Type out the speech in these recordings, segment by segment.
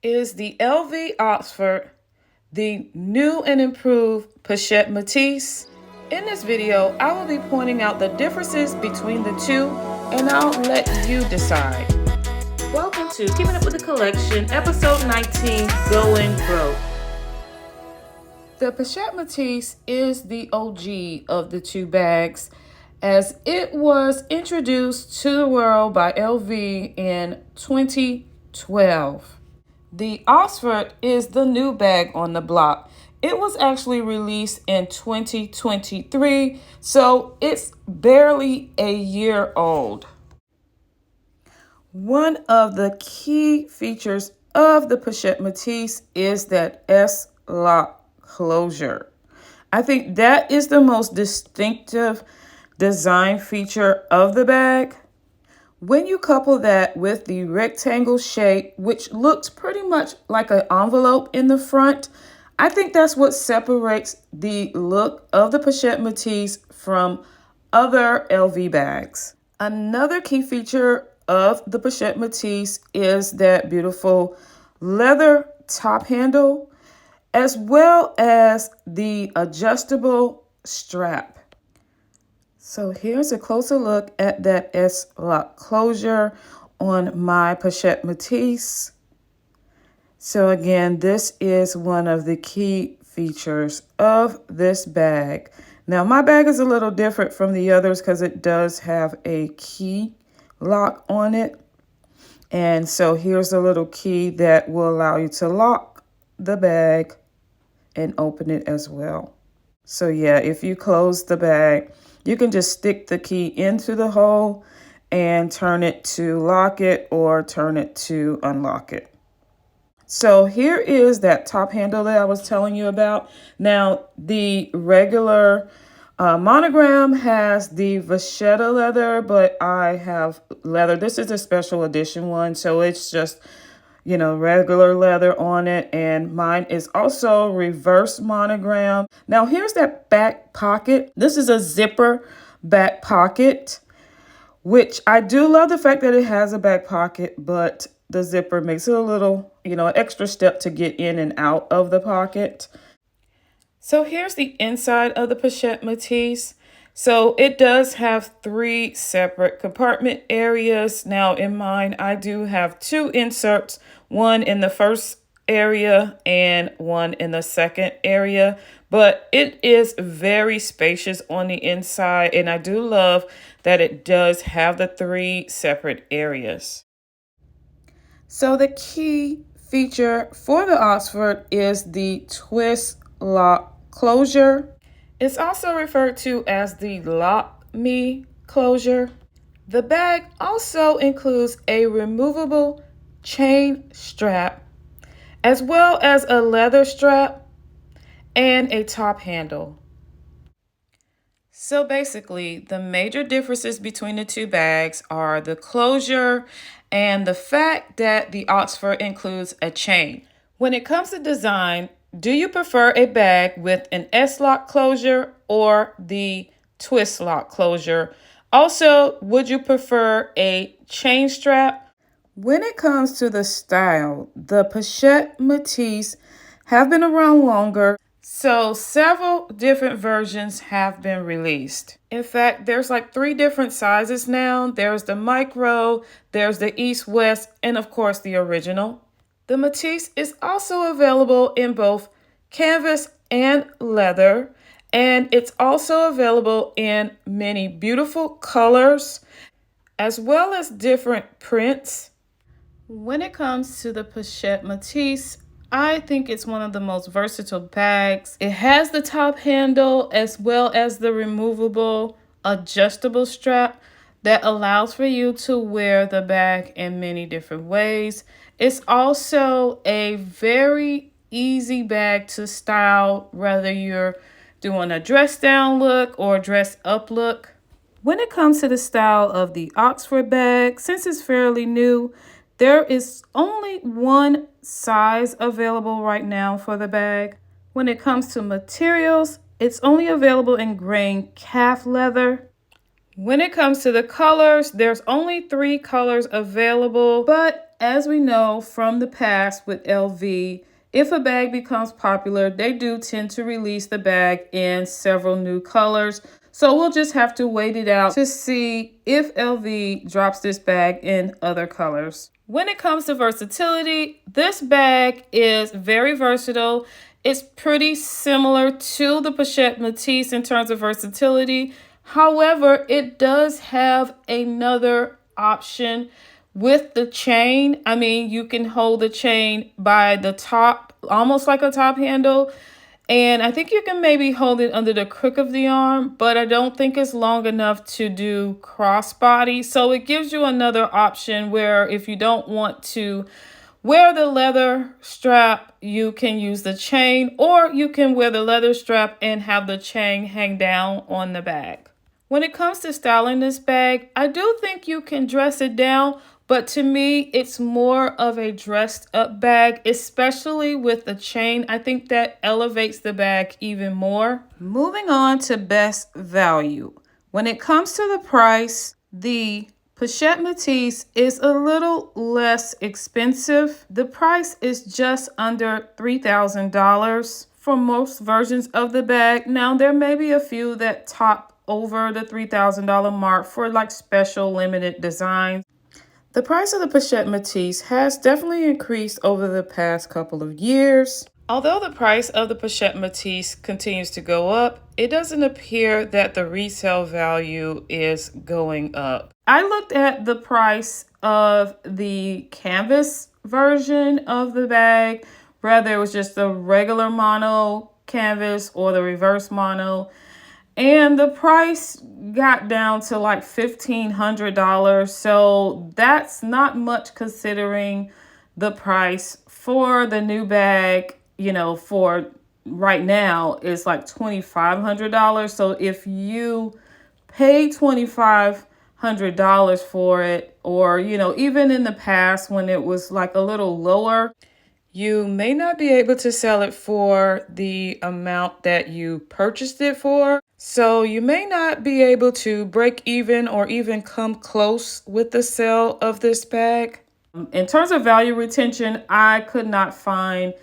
is the LV Oxford, the new and improved Pochette Metis. In this video, I will be pointing out the differences between the two, and I'll let you decide. Welcome to Keeping Up With The Collection, episode 19, Going Broke. The Pochette Metis is the OG of the two bags, as it was introduced to the world by LV in 2012. The Oxford is the new bag on the block. It was actually released in 2023, so it's barely a year old. One of the key features of the Pochette Metis is that S-lock closure. I think that is the most distinctive design feature of the bag. When you couple that with the rectangle shape, which looks pretty much like an envelope in the front, I think that's what separates the look of the Pochette Metis from other LV bags. Another key feature of the Pochette Metis is that beautiful leather top handle, as well as the adjustable strap. So here's a closer look at that S-lock closure on my Pochette Metis. So again, this is one of the key features of this bag. Now my bag is a little different from the others because it does have a key lock on it. And so here's a little key that will allow you to lock the bag and open it as well. So yeah, if you close the bag, you can just stick the key into the hole and turn it to lock it or turn it to unlock it. So here is that top handle that I was telling you about. Now, the regular monogram has the vachetta leather, but I have leather. This is a special edition one, so it's just, regular leather on it. And mine is also reverse monogram. Now here's that back pocket. This is a zipper back pocket, which I do love the fact that it has a back pocket, but the zipper makes it a little, an extra step to get in and out of the pocket. So here's the inside of the Pochette Metis. So it does have 3 separate compartment areas. Now in mine, I do have 2 inserts, one in the first area and one in the second area, but it is very spacious on the inside, and I do love that it does have the 3 separate areas. So the key feature for the Oxford is the twist lock closure. It's also referred to as the Lock Me closure. The bag also includes a removable chain strap, as well as a leather strap and a top handle. So basically, the major differences between the two bags are the closure and the fact that the Oxford includes a chain. When it comes to design, do you prefer a bag with an S-lock closure or the twist lock closure? Also, would you prefer a chain strap? When it comes to the style, the Pochette Metis have been around longer, so several different versions have been released. In fact, there's like 3 different sizes now. There's the micro, there's the east-west, and of course the original. The Metis is also available in both canvas and leather, and it's also available in many beautiful colors, as well as different prints. When it comes to the Pochette Metis, I think it's one of the most versatile bags. It has the top handle as well as the removable adjustable strap that allows for you to wear the bag in many different ways. It's also a very easy bag to style, whether you're doing a dress down look or dress up look. When it comes to the style of the Oxford bag, since it's fairly new, there is only one size available right now for the bag. When it comes to materials, it's only available in grain calf leather. When it comes to the colors, there's only 3 colors available, but as we know from the past with LV, if a bag becomes popular, they do tend to release the bag in several new colors. So we'll just have to wait it out to see if LV drops this bag in other colors. When it comes to versatility, this bag is very versatile. It's pretty similar to the Pochette Metis in terms of versatility. However, it does have another option with the chain. I mean, you can hold the chain by the top, almost like a top handle. And I think you can maybe hold it under the crook of the arm, but I don't think it's long enough to do crossbody. So it gives you another option where if you don't want to wear the leather strap, you can use the chain, or you can wear the leather strap and have the chain hang down on the bag. When it comes to styling this bag, I do think you can dress it down, but to me, it's more of a dressed up bag, especially with the chain. I think that elevates the bag even more. Moving on to best value. When it comes to the price, the Pochette Metis is a little less expensive. The price is just under $3,000 for most versions of the bag. Now, there may be a few that top over the $3,000 mark for like special limited designs. The price of the Pochette Metis has definitely increased over the past couple of years. Although the price of the Pochette Metis continues to go up, it doesn't appear that the resale value is going up. I looked at the price of the canvas version of the bag, whether it was just the regular mono canvas or the reverse mono, and the price got down to like $1,500. So that's not much considering the price for the new bag, you know, for right now is like $2,500. So if you pay $2,500 for it, or, you know, even in the past when it was like a little lower, you may not be able to sell it for the amount that you purchased it for. So you may not be able to break even or even come close with the sale of this bag. In terms of value retention, I could not find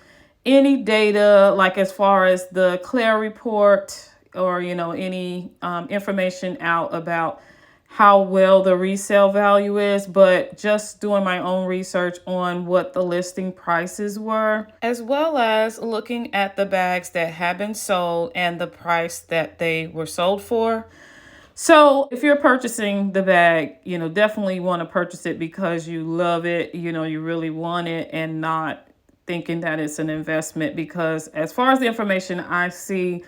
any data like as far as the Claire report or, you know, any information out about how well the resale value is, but just doing my own research on what the listing prices were, as well as looking at the bags that have been sold and the price that they were sold for. So if you're purchasing the bag, you know, definitely want to purchase it because you love it, you know, you really want it, and not thinking that it's an investment, because as far as the information I see,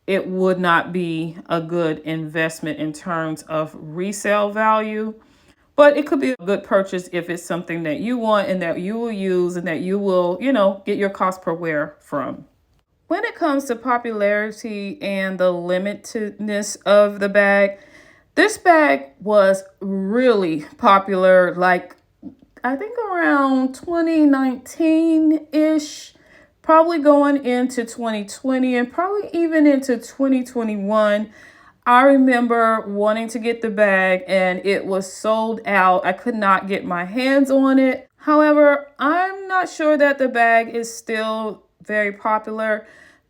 it would not be a good investment in terms of resale value. But it could be a good purchase if it's something that you want and that you will use and that you will, you know, get your cost per wear from. When it comes to popularity and the limitedness of the bag, this bag was really popular, like I think around 2019-ish. Probably going into 2020 and probably even into 2021. I remember wanting to get the bag and it was sold out. I could not get my hands on it. However, I'm not sure that the bag is still very popular.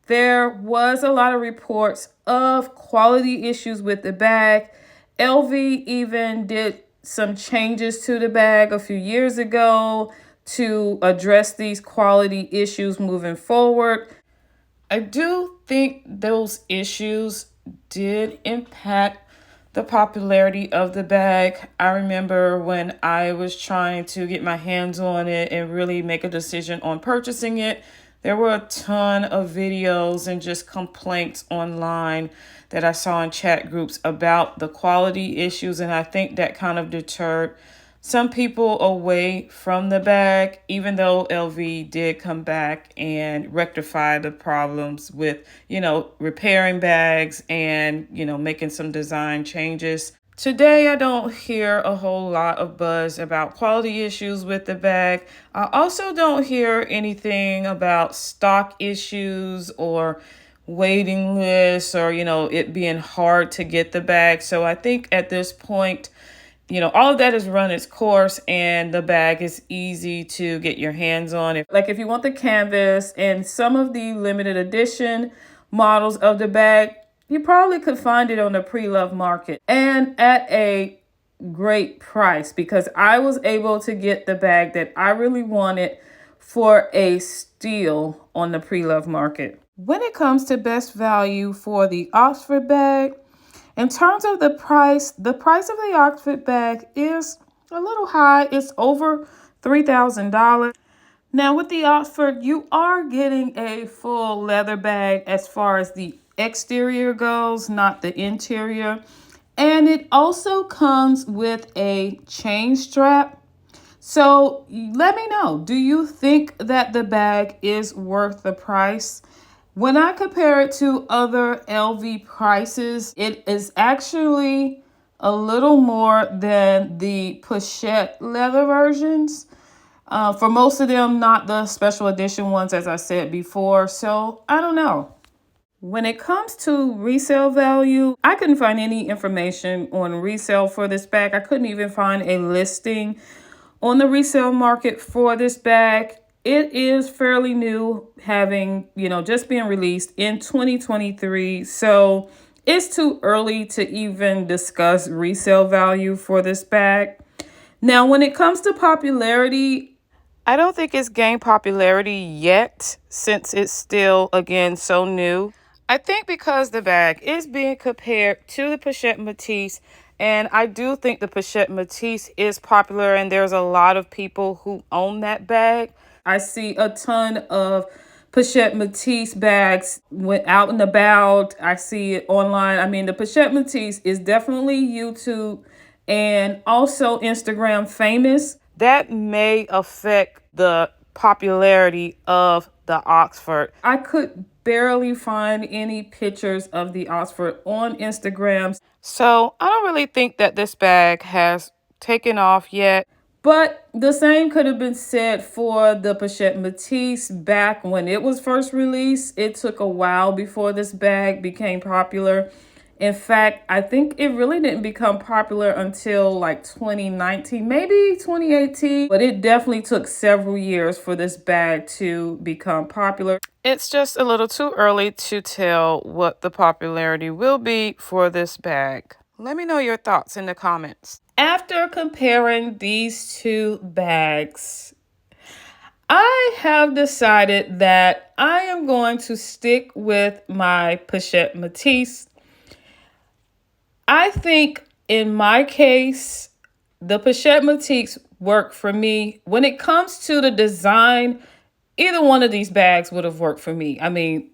There was a lot of reports of quality issues with the bag. LV even did some changes to the bag a few years ago to address these quality issues moving forward. I do think those issues did impact the popularity of the bag. I remember when I was trying to get my hands on it and really make a decision on purchasing it, there were a ton of videos and just complaints online that I saw in chat groups about the quality issues, and I think that kind of deterred some people away from the bag, even though LV did come back and rectify the problems with, you know, repairing bags and, you know, making some design changes. Today, I don't hear a whole lot of buzz about quality issues with the bag. I also don't hear anything about stock issues or waiting lists or, you know, it being hard to get the bag. So I think at this point, all of that has run its course, and the bag is easy to get your hands on. If you want the canvas and some of the limited edition models of the bag, you probably could find it on the Preloved Market and at a great price, because I was able to get the bag that I really wanted for a steal on the Preloved Market. When it comes to best value for the Oxford bag, in terms of the price of the Oxford bag is a little high. It's over $3,000. Now with the Oxford, you are getting a full leather bag as far as the exterior goes, not the interior. And it also comes with a chain strap. So let me know, do you think that the bag is worth the price? When I compare it to other LV prices, it is actually a little more than the Pochette leather versions. For most of them, not the special edition ones, as I said before. So I don't know. When it comes to resale value, I couldn't find any information on resale for this bag. I couldn't even find a listing on the resale market for this bag. It is fairly new, having, just being released in 2023. So it's too early to even discuss resale value for this bag. Now, when it comes to popularity, I don't think it's gained popularity yet, since it's still, again, so new. I think because the bag is being compared to the Pochette Metis, and I do think the Pochette Metis is popular, and there's a lot of people who own that bag. I see a ton of Pochette Metis bags out and about. I see it online. I mean, the Pochette Metis is definitely YouTube and also Instagram famous. That may affect the popularity of the Oxford. I could barely find any pictures of the Oxford on Instagram. So I don't really think that this bag has taken off yet. But the same could have been said for the Pochette Metis back when it was first released. It took a while before this bag became popular. In fact, I think it really didn't become popular until like 2019, maybe 2018. But it definitely took several years for this bag to become popular. It's just a little too early to tell what the popularity will be for this bag. Let me know your thoughts in the comments. After comparing these two bags, I have decided that I am going to stick with my Pochette Metis. I think in my case, the Pochette Metis work for me. When it comes to the design, either one of these bags would have worked for me. I mean,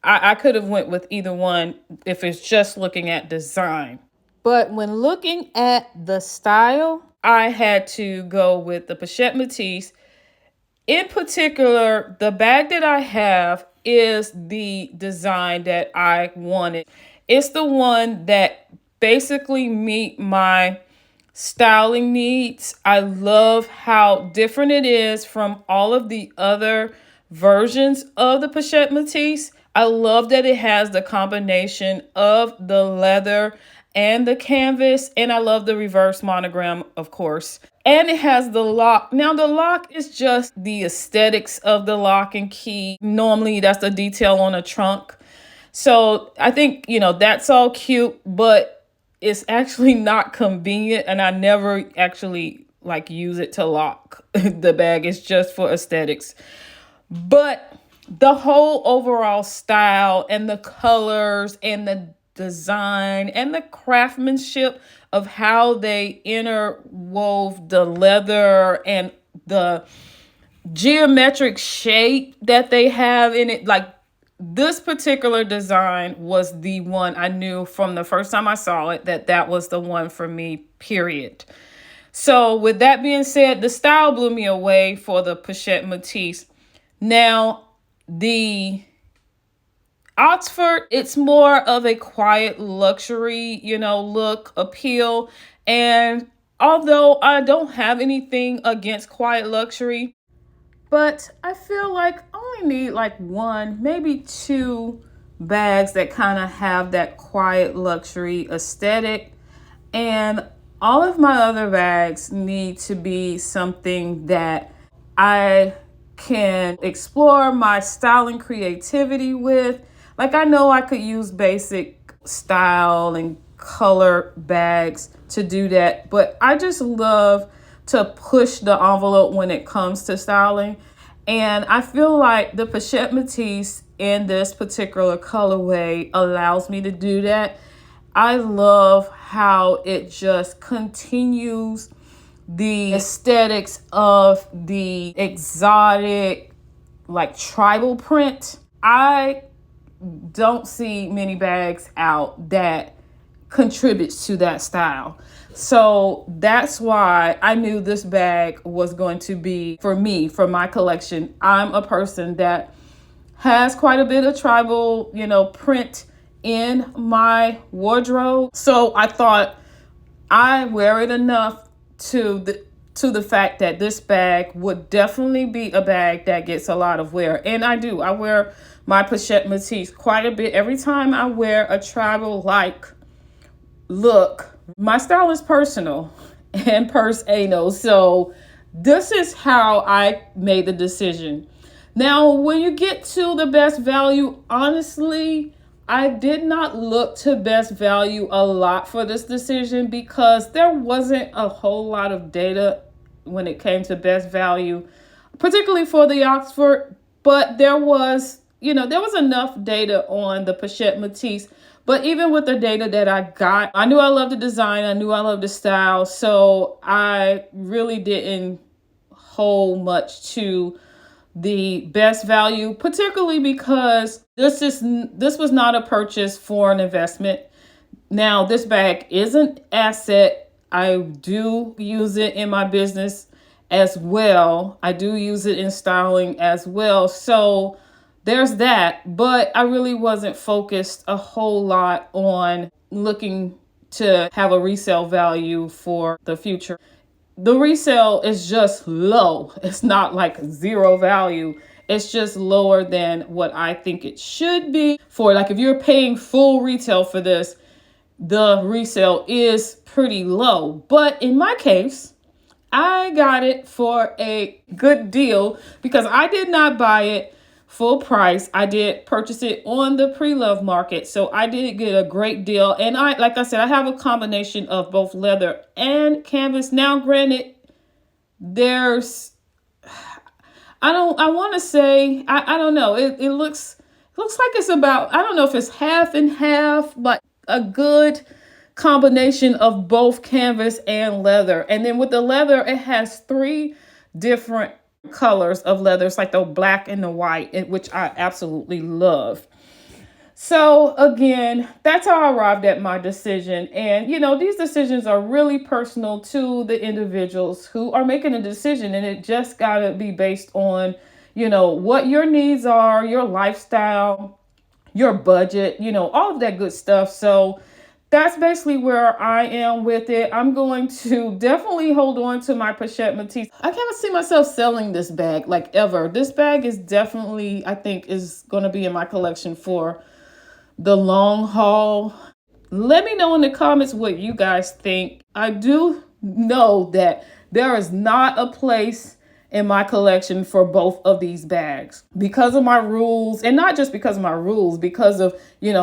I could have went with either one if it's just looking at design. But when looking at the style, I had to go with the Pochette Metis. In particular, the bag that I have is the design that I wanted. It's the one that basically meet my styling needs. I love how different it is from all of the other versions of the Pochette Metis. I love that it has the combination of the leather and the canvas, and I love the reverse monogram, of course. And it has the lock. Now, the lock is just the aesthetics of the lock and key. Normally, that's the detail on a trunk. So I think, that's all cute, but it's actually not convenient, and I never actually use it to lock the bag. It's just for aesthetics. But the whole overall style and the colors and the design and the craftsmanship of how they interwove the leather and the geometric shape that they have in it, this particular design was the one I knew from the first time I saw it that was the one for me, period. So with that being said, the style blew me away for the Pochette Metis. Now, the Oxford, it's more of a quiet luxury, look, appeal. And although I don't have anything against quiet luxury, but I feel like I only need one, maybe two bags that kind of have that quiet luxury aesthetic. And All of my other bags need to be something that I can explore my styling creativity with. Like, I know I could use basic style and color bags to do that, but I just love to push the envelope when it comes to styling. And I feel like the Pochette Metis in this particular colorway allows me to do that. I love how it just continues the aesthetics of the exotic, like tribal print. I don't see many bags out that contributes to that style. So that's why I knew this bag was going to be for me, for my collection. I'm a person that has quite a bit of tribal, print in my wardrobe. So I thought I wear it enough to the fact that this bag would definitely be a bag that gets a lot of wear. And I do. I wear my Pochette Metis quite a bit. Every time I wear a tribal-like look, my style is personal and personal. So this is how I made the decision. Now, when you get to the best value, honestly, I did not look to best value a lot for this decision because there wasn't a whole lot of data when it came to best value, particularly for the Oxford, but there was enough data on the Pochette Metis. But even with the data that I got, I knew I loved the design, I knew I loved the style, so I really didn't hold much to the best value, particularly because this was not a purchase for an investment. Now, this bag is an asset. I do use it in my business as well. I do use it in styling as well. So there's that, but I really wasn't focused a whole lot on looking to have a resale value for the future. The resale is just low. It's not like zero value. It's just lower than what I think it should be. For like, if you're paying full retail for this, the resale is pretty low. But in my case, I got it for a good deal because I did not buy it full price. I did purchase it on the Preloved Market. So I did get a great deal. And like I said, I have a combination of both leather and canvas. Now, granted, there's, I want to say, I don't know. It looks like it's about, I don't know if it's half and half, but a good combination of both canvas and leather. And then with the leather, it has 3 different colors of leather. It's like the black and the white, which I absolutely love. So again, that's how I arrived at my decision. And, these decisions are really personal to the individuals who are making a decision. And it just got to be based on, what your needs are, your lifestyle, your budget, all of that good stuff. So that's basically where I am with it. I'm going to definitely hold on to my Pochette Metis. I can't see myself selling this bag like ever. This bag is definitely, I think, is going to be in my collection for the long haul. Let me know in the comments what you guys think. I do know that there is not a place in my collection for both of these bags because of my rules, and not just because of my rules, because of,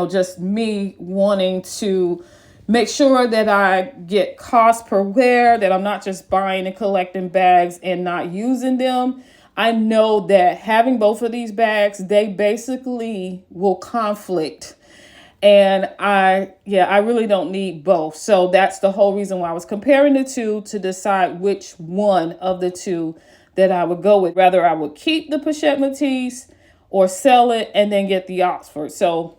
just me wanting to make sure that I get cost per wear, that I'm not just buying and collecting bags and not using them. I know that having both of these bags, they basically will conflict. And I really don't need both. So that's the whole reason why I was comparing the two to decide which one of the two that I would go with. Whether I would keep the Pochette Metis or sell it and then get the Oxford. So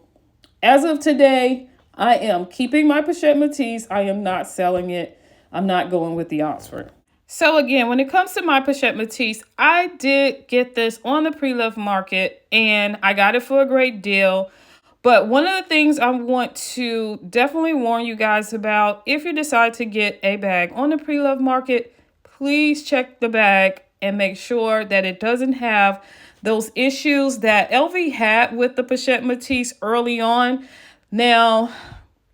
as of today, I am keeping my Pochette Metis. I am not selling it. I'm not going with the Oxford. So again, when it comes to my Pochette Metis, I did get this on the Preloved Market and I got it for a great deal. But one of the things I want to definitely warn you guys about, if you decide to get a bag on the Preloved Market, please check the bag and make sure that it doesn't have those issues that LV had with the Pochette Metis early on. Now,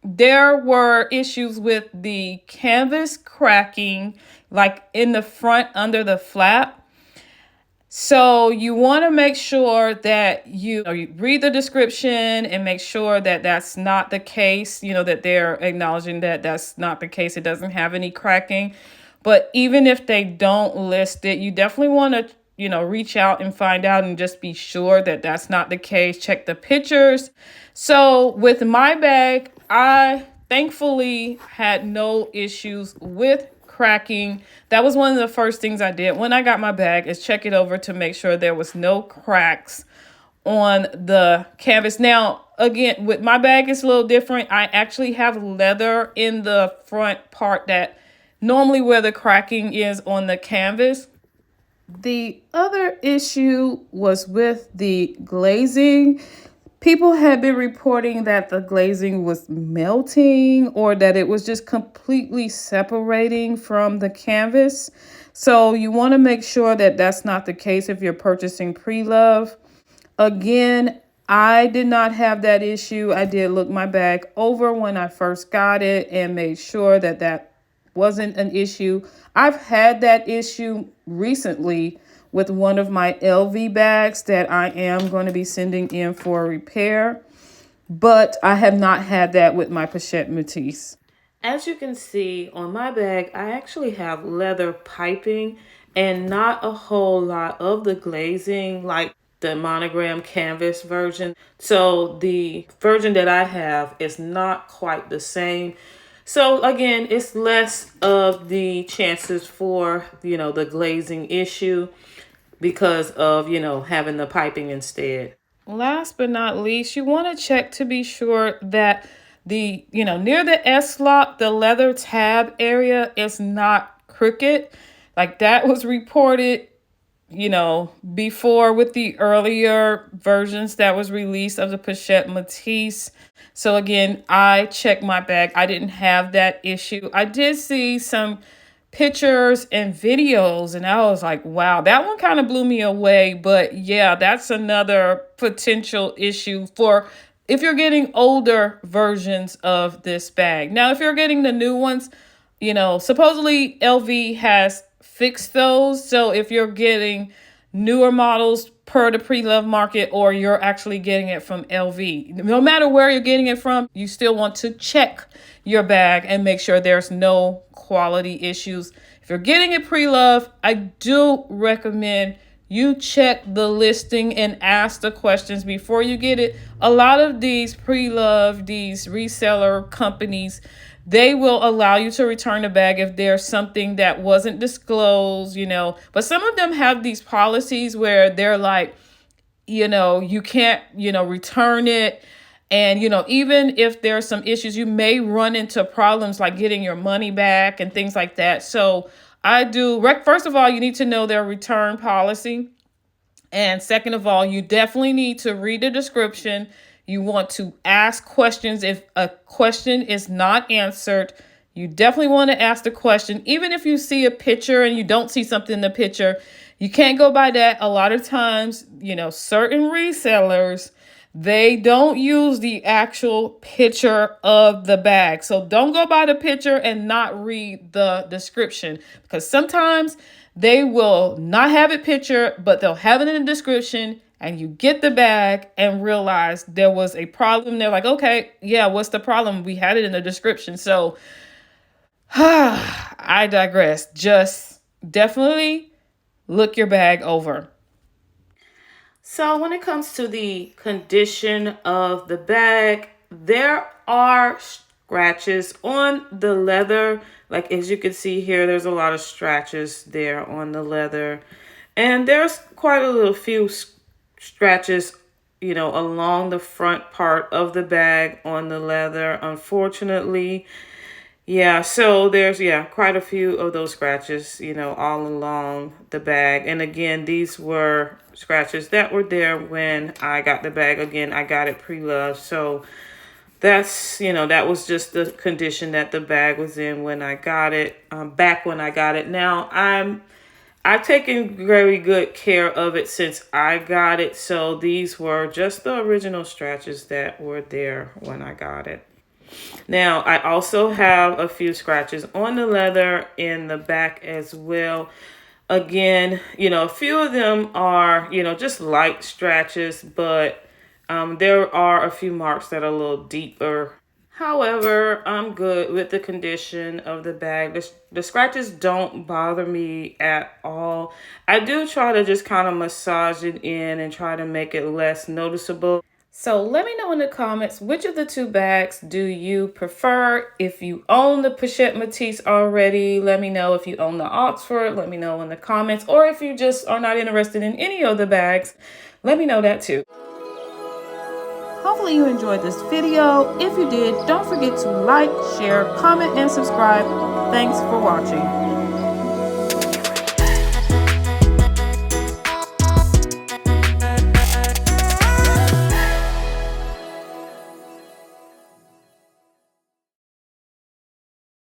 there were issues with the canvas cracking, like in the front under the flap. So you want to make sure that you read the description and make sure that that's not the case, that they're acknowledging that that's not the case. It doesn't have any cracking. But even if they don't list it, you definitely want to, reach out and find out and just be sure that that's not the case. Check the pictures. So with my bag, I thankfully had no issues with cracking. That was one of the first things I did when I got my bag, is check it over to make sure there was no cracks on the canvas. Now, again, with my bag, it's a little different. I actually have leather in the front part that normally where the cracking is on the canvas. The other issue was with the glazing. People had been reporting that the glazing was melting or that it was just completely separating from the canvas. So you want to make sure that that's not the case if you're purchasing pre-love. Again, I did not have that issue. I did look my bag over when I first got it and made sure that that wasn't an issue. I've had that issue recently with one of my LV bags that I am going to be sending in for repair, but I have not had that with my Pochette Metis. As you can see on my bag, I actually have leather piping and not a whole lot of the glazing like the monogram canvas version. So the version that I have is not quite the same. So again, it's less of the chances for, the glazing issue because of, having the piping instead. Last but not least, you want to check to be sure that the, near the S-lock, the leather tab area is not crooked. Like that was reported, before with the earlier versions that was released of the Pochette Metis. So again, I checked my bag. I didn't have that issue. I did see some pictures and videos and I was like, wow, that one kind of blew me away. But yeah, that's another potential issue for if you're getting older versions of this bag. Now, if you're getting the new ones, supposedly LV has fixed those. So if you're getting newer models per the Preloved Market, or you're actually getting it from LV, no matter where you're getting it from, you still want to check your bag and make sure there's no quality issues. If you're getting it pre-loved, I do recommend you check the listing and ask the questions before you get it. A lot of these pre-loved, these reseller companies, they will allow you to return the bag if there's something that wasn't disclosed, but some of them have these policies where they're like, you can't, return it. And, even if there's some issues, you may run into problems like getting your money back and things like that. So first of all, you need to know their return policy. And second of all, you definitely need to read the description. You want to ask questions. If a question is not answered, you definitely want to ask the question. Even if you see a picture and you don't see something in the picture, you can't go by that. A lot of times, certain resellers, they don't use the actual picture of the bag. So don't go by the picture and not read the description, because sometimes they will not have it pictured, but they'll have it in the description, and you get the bag and realize there was a problem. They're like, okay, yeah, what's the problem? We had it in the description. So I digress. Just definitely look your bag over. So when it comes to the condition of the bag, there are scratches on the leather. Like as you can see here, there's a lot of scratches there on the leather. And there's quite a few scratches, along the front part of the bag on the leather, unfortunately. Yeah, so there's, quite a few of those scratches, all along the bag. And again, these were scratches that were there when I got the bag. Again, I got it pre-loved. So that's, that was just the condition that the bag was in when I got it, back when I got it. Now, I've taken very good care of it since I got it. So these were just the original scratches that were there when I got it. Now, I also have a few scratches on the leather in the back as well. Again, a few of them are, just light scratches, but there are a few marks that are a little deeper. However, I'm good with the condition of the bag. The scratches don't bother me at all. I do try to just kind of massage it in and try to make it less noticeable. So let me know in the comments, which of the two bags do you prefer? If you own the Pochette Metis already, let me know. If you own the Oxford, let me know in the comments. Or if you just are not interested in any of the bags, let me know that too. Hopefully you enjoyed this video. If you did, don't forget to like, share, comment, and subscribe. Thanks for watching.